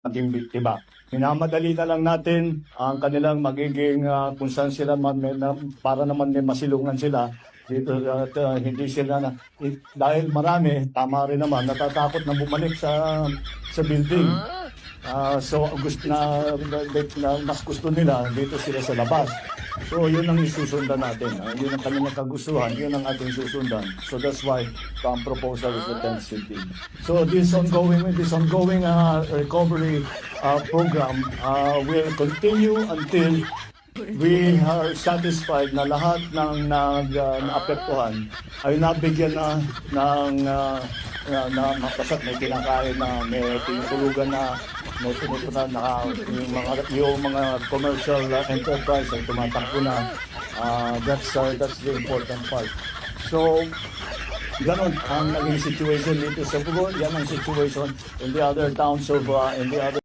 maging biktima. Minamadali na lang natin ang kanilang magiging kung saan sila para naman may masilungan sila dito at hindi sila dahil marami, tama rin naman, natatakot na bumalik sa building. So mas gusto nila dito sila sa labas. So yun ang isusundan natin. Yun ang kanilang kagustuhan, yun ang ating susundan. So that's why ang proposal is the 10th city. So this ongoing recovery program will continue until we are satisfied na lahat ng naapektuhan ay nabigyan na mapasat, may kinakain na, may tinutulugan na, may pinupunan na yung mga commercial enterprise ay tumatakbo na. That's the important part. So, ganon ang naging situation dito sa Bugor. Yan ang situation in the other towns of, in the other